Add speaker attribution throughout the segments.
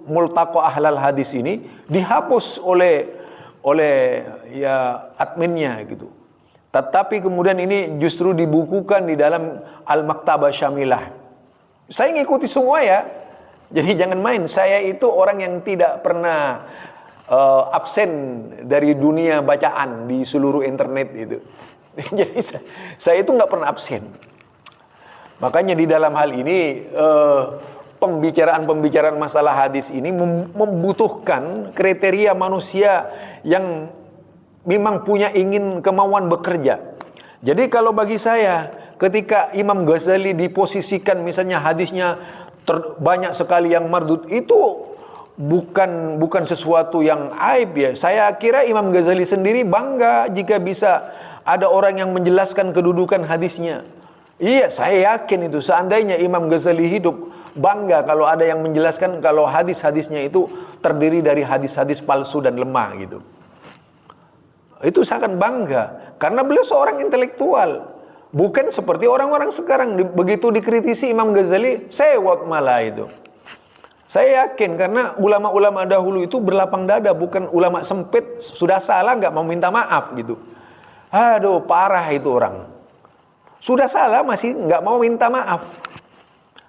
Speaker 1: multaqa ahlal hadis ini dihapus oleh ya adminnya gitu. Tetapi kemudian ini justru dibukukan di dalam Al-Maktabah Syamilah. Saya ngikuti semua ya. Jadi jangan main. Saya itu orang yang tidak pernah absen dari dunia bacaan di seluruh internet itu. Jadi saya itu nggak pernah absen. Makanya di dalam hal ini pembicaraan masalah hadis ini membutuhkan kriteria manusia yang memang punya kemauan bekerja. Jadi kalau bagi saya, ketika Imam Ghazali diposisikan misalnya hadisnya banyak sekali yang mardud, itu bukan sesuatu yang aib ya. Saya kira Imam Ghazali sendiri bangga jika bisa ada orang yang menjelaskan kedudukan hadisnya. Iya, saya yakin itu. Seandainya Imam Ghazali hidup, bangga kalau ada yang menjelaskan kalau hadis-hadisnya itu terdiri dari hadis-hadis palsu dan lemah gitu. Itu sangat bangga karena beliau seorang intelektual, bukan seperti orang-orang sekarang begitu dikritisi Imam Ghazali sewot malah itu. Saya yakin karena ulama-ulama dahulu itu berlapang dada, bukan ulama sempit, sudah salah nggak mau minta maaf gitu. Aduh, parah itu orang. Sudah salah masih nggak mau minta maaf.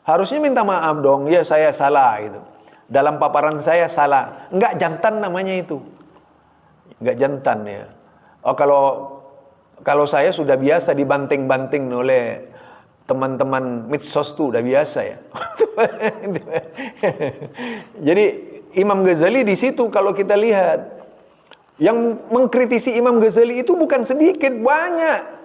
Speaker 1: Harusnya minta maaf dong, ya saya salah gitu. Dalam paparan saya salah, nggak jantan namanya itu, nggak jantan ya. Oh kalau saya sudah biasa dibanting-banting oleh teman-teman medsos tuh udah biasa ya. Jadi Imam Ghazali di situ kalau kita lihat yang mengkritisi Imam Ghazali itu bukan sedikit, banyak.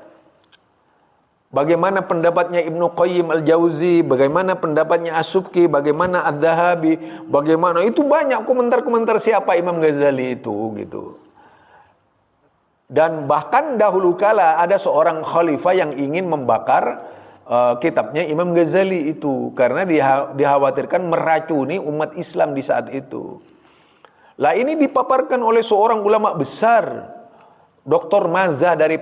Speaker 1: Bagaimana pendapatnya Ibnu Qayyim Al-Jauzi, bagaimana pendapatnya As-Subki, bagaimana Ad-Dahabi, bagaimana itu banyak komentar-komentar siapa Imam Ghazali itu gitu. Dan bahkan dahulu kala ada seorang khalifah yang ingin membakar kitabnya Imam Ghazali itu karena dikhawatirkan meracuni umat Islam di saat itu. Lah ini dipaparkan oleh seorang ulama besar, Dr. Maza dari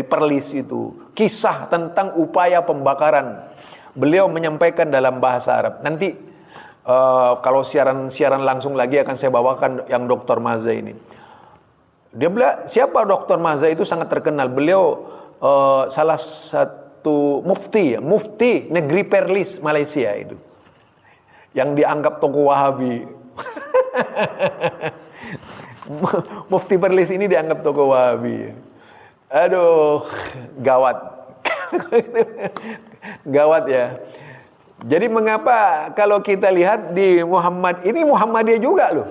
Speaker 1: Perlis itu, kisah tentang upaya pembakaran. Beliau menyampaikan dalam bahasa Arab. Nanti kalau siaran langsung lagi akan saya bawakan yang Dr. Maza ini. Dia bilang siapa Dr. Maza itu sangat terkenal. Beliau salah satu mufti negeri Perlis Malaysia itu, yang dianggap tokoh Wahabi. Mufti Perlis ini dianggap tokoh Wahabi. Aduh, gawat. Gawat ya. Jadi mengapa kalau kita lihat di ini Muhammadiyah juga loh.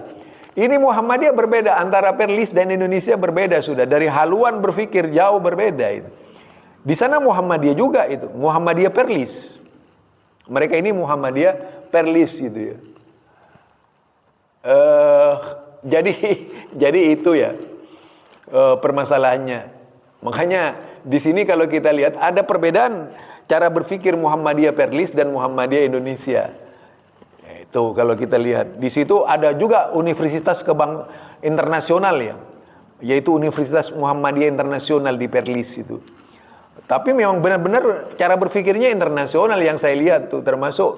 Speaker 1: Ini Muhammadiyah berbeda, antara Perlis dan Indonesia berbeda sudah. Dari haluan berpikir jauh berbeda itu. Di sana Muhammadiyah juga itu, Muhammadiyah Perlis. Mereka ini Muhammadiyah Perlis gitu ya. Jadi itu ya permasalahannya. Makanya di sini kalau kita lihat ada perbedaan cara berpikir Muhammadiyah Perlis dan Muhammadiyah Indonesia. Itu kalau kita lihat di situ ada juga universitas internasional ya, yaitu Universitas Muhammadiyah Internasional di Perlis itu. Tapi memang benar-benar cara berpikirnya internasional yang saya lihat tuh, termasuk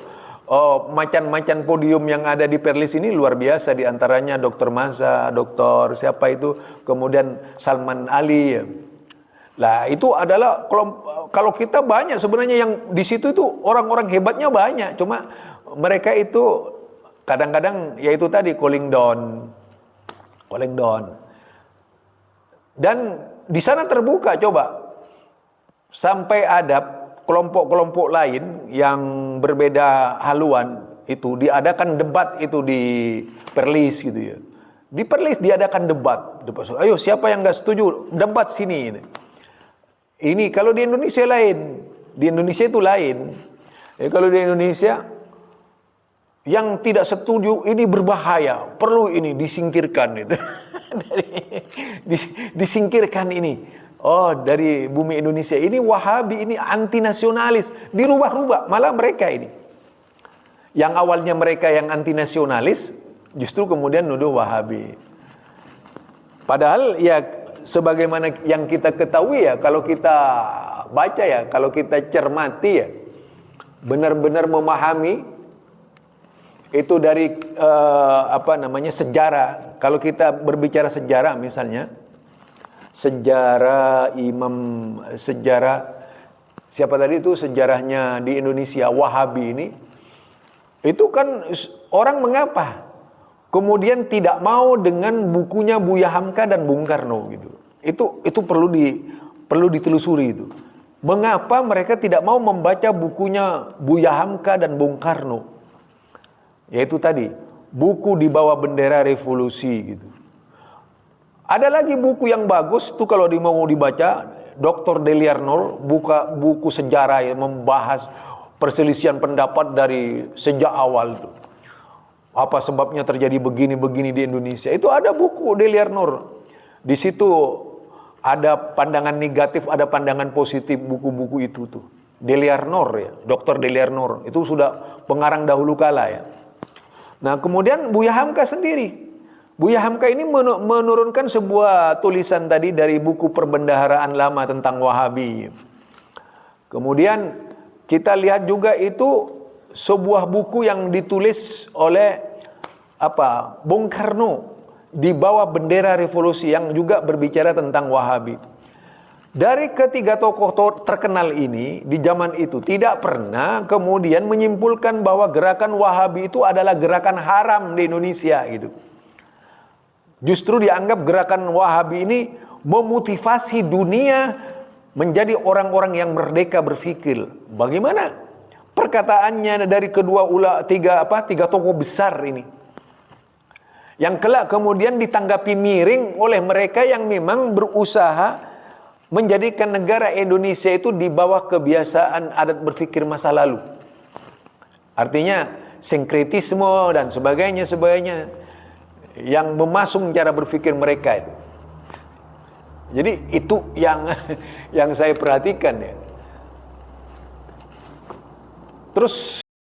Speaker 1: macan-macan podium yang ada di Perlis ini luar biasa, diantaranya Dr. Maza, Dr. siapa itu, kemudian Salman Ali ya. Lah itu adalah kalau kita banyak sebenarnya yang di situ itu orang-orang hebatnya banyak, cuma mereka itu kadang-kadang yaitu tadi calling down. Dan di sana terbuka coba sampai ada kelompok-kelompok lain yang berbeda haluan itu diadakan debat itu di Perlis gitu ya. Di Perlis diadakan debat. Ayo siapa yang nggak setuju debat sini. Ini kalau di Indonesia lain, di Indonesia itu lain. Kalau di Indonesia yang tidak setuju ini berbahaya, perlu ini disingkirkan itu. Disingkirkan ini. Oh, dari bumi Indonesia ini Wahabi, ini anti nasionalis, dirubah-rubah malah mereka ini. Yang awalnya mereka yang anti nasionalis justru kemudian nuduh Wahabi. Padahal ya sebagaimana yang kita ketahui ya, kalau kita baca ya, kalau kita cermati ya, benar-benar memahami itu dari sejarah. Kalau kita berbicara sejarah misalnya, sejarah siapa tadi itu sejarahnya di Indonesia Wahabi ini, itu kan orang mengapa kemudian tidak mau dengan bukunya Buya Hamka dan Bung Karno gitu. Itu perlu ditelusuri itu. Mengapa mereka tidak mau membaca bukunya Buya Hamka dan Bung Karno? Yaitu tadi, buku di bawah bendera revolusi gitu. Ada lagi buku yang bagus tuh kalau mau dibaca, Dr. Deli Arnold, buku sejarah yang membahas perselisihan pendapat dari sejak awal itu. Apa sebabnya terjadi begini-begini di Indonesia? Itu ada buku Deli Arnold. Di situ ada pandangan negatif, ada pandangan positif buku-buku itu tuh. Deli Arnold ya, Dr. Deli Arnold itu sudah pengarang dahulu kala ya. Nah, kemudian Buya Hamka sendiri. Buya Hamka ini menurunkan sebuah tulisan tadi dari buku Perbendaharaan Lama tentang Wahabi. Kemudian kita lihat juga itu sebuah buku yang ditulis oleh Bung Karno di bawah bendera revolusi yang juga berbicara tentang Wahabi. Dari ketiga tokoh terkenal ini di zaman itu tidak pernah kemudian menyimpulkan bahwa gerakan Wahabi itu adalah gerakan haram di Indonesia gitu. Justru dianggap gerakan Wahabi ini memotivasi dunia menjadi orang-orang yang merdeka berpikir. Bagaimana perkataannya dari tiga tokoh besar ini? Yang kelak kemudian ditanggapi miring oleh mereka yang memang berusaha menjadikan negara Indonesia itu di bawah kebiasaan adat berpikir masa lalu. Artinya sinkretisme dan sebagainya yang memasung cara berpikir mereka itu. Jadi itu yang saya perhatikan ya. Terus